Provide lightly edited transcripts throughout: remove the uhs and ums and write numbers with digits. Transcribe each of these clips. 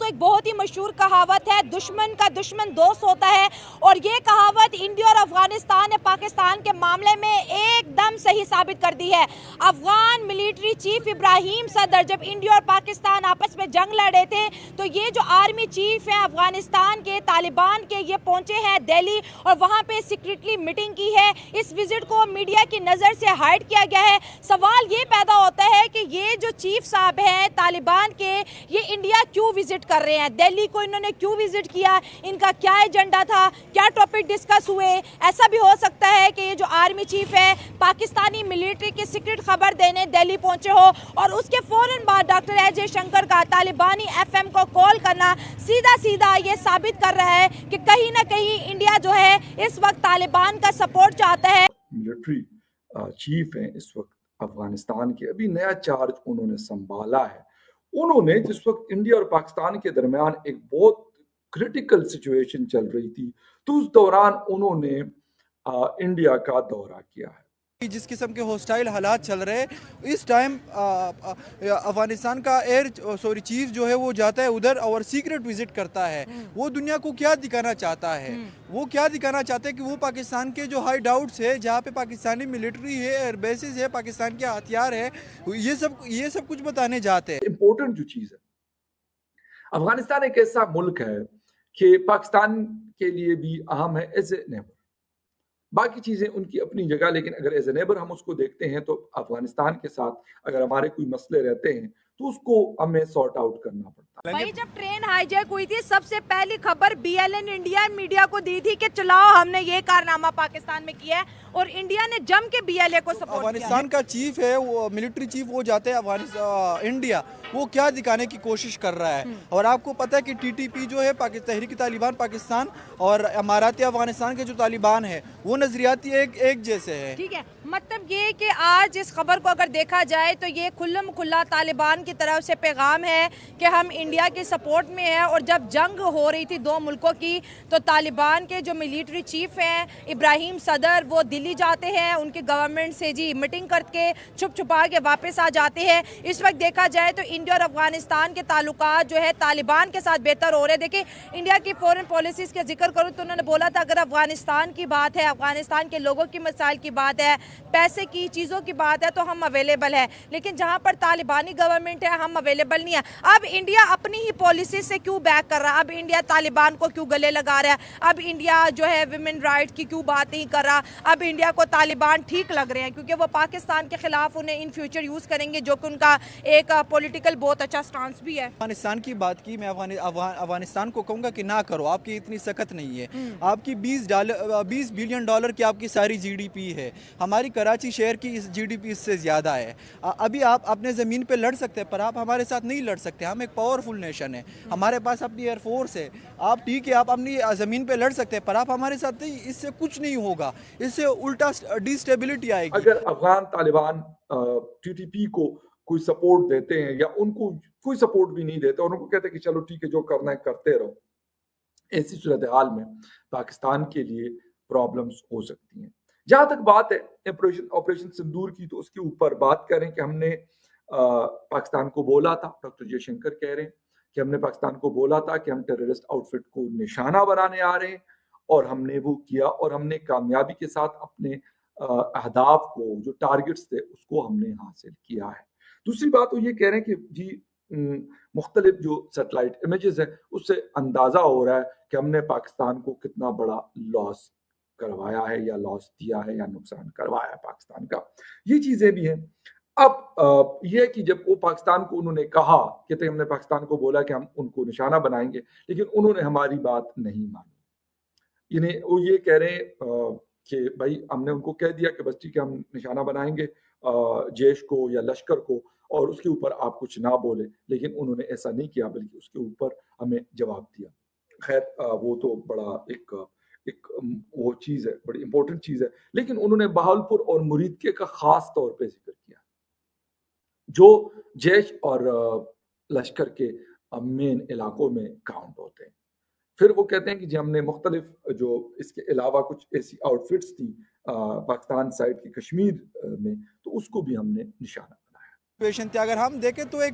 दोस्तों एक बहुत ही मशहूर कहावत है, दुश्मन का दुश्मन दोस्त होता है, और ये कहावत इंडिया और अफगानिस्तान ने पाकिस्तान के मामले में एकदम सही साबित कर दी है। अफगान मिलिट्री चीफ इब्राहिम सदर जब इंडिया और पाकिस्तान आपस में जंग लड़ रहे थे, तो ये जो आर्मी चीफ हैं अफगानिस्तान के, तालिबान के, ये पहुंचे हैं दिल्ली और वहां पे सीक्रेटली मीटिंग की है। इस विजिट को मीडिया की नज़र से हाइड किया गया है। सवाल ये पैदा होता है कि ये जो चीफ साहब हैं तालिबान के, ये इंडिया क्यों विजिट कर रहे हैं, दिल्ली को इन्होंने क्यों विजिट किया, इनका क्या एजेंडा था, क्या टॉपिक डिस्कस हुए। ऐसा भी हो सकता है कि ये जो आर्मी चीफ है पाकिस्तानी मिलिट्री की सीक्रेट खबर देने दिल्ली पहुंचे हो, और उसके फौरन बाद डॉक्टर एस जयशंकर का तालिबानी एफएम को कॉल करना सीधा सीधा ये साबित कर रहा है कि कहीं ना कहीं इंडिया जो है इस वक्त तालिबान का सपोर्ट चाहता है। मिलिट्री चीफ हैं इस वक्त अफगानिस्तान के, अभी नया चार्ज उन्होंने संभाला है। उन्होंने जिस वक्त इंडिया और पाकिस्तान के दरमियान एक बहुत क्रिटिकल सिचुएशन चल रही थी, तो उस दौरान उन्होंने इंडिया का दौरा किया है। जिस किस्म के हॉस्टाइल हालात चल रहे हैं इस टाइम अफगानिस्तान का चीफ जो है वो जाता है उधर और सीक्रेट विजिट करता है। वो दुनिया को क्या दिखाना चाहता है, वो क्या दिखाना चाहते हैं कि वो पाकिस्तान के जो हाई डाउट्स है, जहाँ पे पाकिस्तानी मिलिट्री है, एयर बेसिस है, पाकिस्तान के हथियार है, ये सब कुछ बताने जाते हैं। इम्पोर्टेंट जो चीज़ है, अफगानिस्तान एक ऐसा मुल्क है कि पाकिस्तान के लिए भी अहम है एज ए नेबर। बाकी चीजें उनकी अपनी जगह, लेकिन अगर एज ए नेबर हम उसको देखते हैं तो अफगानिस्तान के साथ अगर हमारे कोई मसले रहते हैं तो उसको हमें सॉर्ट आउट करना पड़ता है। भाई जब ट्रेन हाईजैक हुई थी सबसे पहली खबर बीएलएन इंडिया मीडिया को दी थी कि चलाओ हमने ये कारनामा पाकिस्तान में किया है, और इंडिया ने जम के बीएलए को सपोर्ट किया। अफगानिस्तान का चीफ है वो मिलिट्री चीफ, वो जाते हैं इंडिया, वो क्या दिखाने की कोशिश कर रहा है। और आपको पता है कि टीटीपी जो है तहरीक तालिबान पाकिस्तान और अमाराती अफगानिस्तान के जो तालिबान है वो नजरियाती एक जैसे है। ठीक है, मतलब ये कि आज इस खबर को अगर देखा जाए तो ये खुल्लम खुल्ला तालिबान की तरफ से पैगाम है कि हम इंडिया के सपोर्ट में हैं। और जब जंग हो रही थी दो मुल्कों की, तो तालिबान के जो मिलिट्री चीफ हैं इब्राहिम सदर, वो दिल्ली जाते हैं, उनकी गवर्नमेंट से जी मीटिंग करके छुप छुपा के वापस आ जाते हैं। इस वक्त देखा जाए तो इंडिया और अफगानिस्तान के ताल्लुकात जो है तालिबान के साथ बेहतर हो रहे हैं। देखिए इंडिया की फॉरेन पॉलिसीज़ का जिक्र करूँ तो उन्होंने बोला था अगर अफगानिस्तान की बात है, अफगानिस्तान के लोगों की मसाइल की बात है, पैसे की चीज़ों की बात है, तो हम अवेलेबल है, लेकिन जहाँ पर तालिबानी गवर्नमेंट है हम अवेलेबल नहीं है। अब इंडिया अपनी ही पॉलिसी से क्यों बैक कर रहा है, अब इंडिया तालिबान को क्यों गले लगा रहा है, अब इंडिया जो है विमेन राइट की क्यों बात नहीं कर रहा, अब इंडिया को तालिबान ठीक लग रहे हैं क्योंकि वो पाकिस्तान के खिलाफ उन्हें इन फ्यूचर यूज़ करेंगे, जो कि उनका एक पॉलिटिकल बहुत अच्छा स्टांस भी है। अफगानिस्तान की बात की, मैं अफगानिस्तान को कहूँगा कि ना करो, आपकी इतनी सख्त नहीं है। आपकी 20 बिलियन डॉलर की आपकी सारी जीडीपी है, हमारी कराची शहर की इस जीडीपी इससे ज़्यादा है। अभी आप अपने ज़मीन पे लड़ सकते हैं पर आप हमारे साथ नहीं लड़ सकते। हम एक पावरफुल नेशन है, हमारे पास अपनी एयरफोर्स है। आप ठीक है, आप अपनी ज़मीन पे लड़ सकते हैं पर आप हमारे साथ नहीं, इससे कुछ नहीं होगा, इससे उल्टा डिस्टेबिलिटी आएगी। अगर अफगान तालिबान टीटीपी को कोई सपोर्ट देते हैं या उनको कोई सपोर्ट भी नहीं देते और उनको कहते हैं कि चलो ठीक है जो करना है करते रहो, ऐसी सूरत हाल में पाकिस्तान के लिए प्रॉब्लम्स हो सकती हैं। जहां तक बात है ऑपरेशन सिंदूर की, तो उसके ऊपर बात करें कि हमने पाकिस्तान को बोला था, डॉक्टर जयशंकर कह रहे हैं कि हमने पाकिस्तान को बोला था कि हम टेररिस्ट आउटफिट को निशाना बनाने आ रहे हैं, और हमने वो किया और हमने कामयाबी के साथ अपने अहदाफ को, जो टारगेट्स थे, उसको हमने हासिल किया है। दूसरी बात वो ये कह रहे हैं कि जी मुख्तलिफ जो सैटेलाइट इमेजेस है उससे अंदाजा हो रहा है कि हमने पाकिस्तान को कितना बड़ा लॉस करवाया है या लॉस दिया है या नुकसान करवाया है पाकिस्तान का, ये चीजें भी हैं। अब यह कि जब वो पाकिस्तान को उन्होंने कहा कि हमने पाकिस्तान को बोला कि हम उनको निशाना बनाएंगे, लेकिन उन्होंने हमारी बात नहीं मानी। यानी वो ये कह रहे हैं कि भाई हमने उनको कह दिया कि बस ठीक है हम निशाना बनाएंगे जैश को या लश्कर को, और उसके ऊपर आप कुछ ना बोले, लेकिन उन्होंने ऐसा नहीं किया बल्कि उसके ऊपर हमें जवाब दिया। खैर वो तो बड़ा एक वो चीज़ है, बड़ी इंपॉर्टेंट चीज़ है, लेकिन उन्होंने बहावलपुर और मुरीदके का खास तौर पे जिक्र किया, जो जैश और लश्कर के मेन इलाकों में काउंट होते हैं। फिर वो कहते हैं कि जी हमने मुख्तलिफ जो इसके अलावा कुछ ऐसी आउटफिट्स थी पाकिस्तान साइड की कश्मीर में, तो उसको भी हमने निशाना बनाया। पेशेंट थे, अगर हम देखें तो एक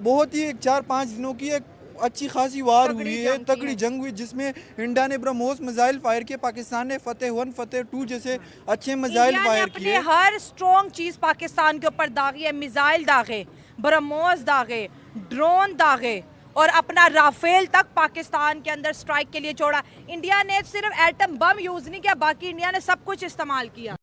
बहुत ही 4-5 दिनों की एक अच्छी खासी वार तगड़ी हुई है, जंग की तगड़ी है। जंग हुई, जिसमें इंडिया ने ब्रह्मोस मिसाइल फायर किए, पाकिस्तान ने फतेह 1 फतेह 2 जैसे अच्छे मिसाइल इंडिया ने फायर अपने किए। हर स्ट्रॉन्ग चीज पाकिस्तान के ऊपर दागी है, मिसाइल दागे, ब्रह्मोस दागे, ड्रोन दागे और अपना राफेल तक पाकिस्तान के अंदर स्ट्राइक के लिए छोड़ा। इंडिया ने सिर्फ एटम बम यूज नहीं किया, बाकी इंडिया ने सब कुछ इस्तेमाल किया।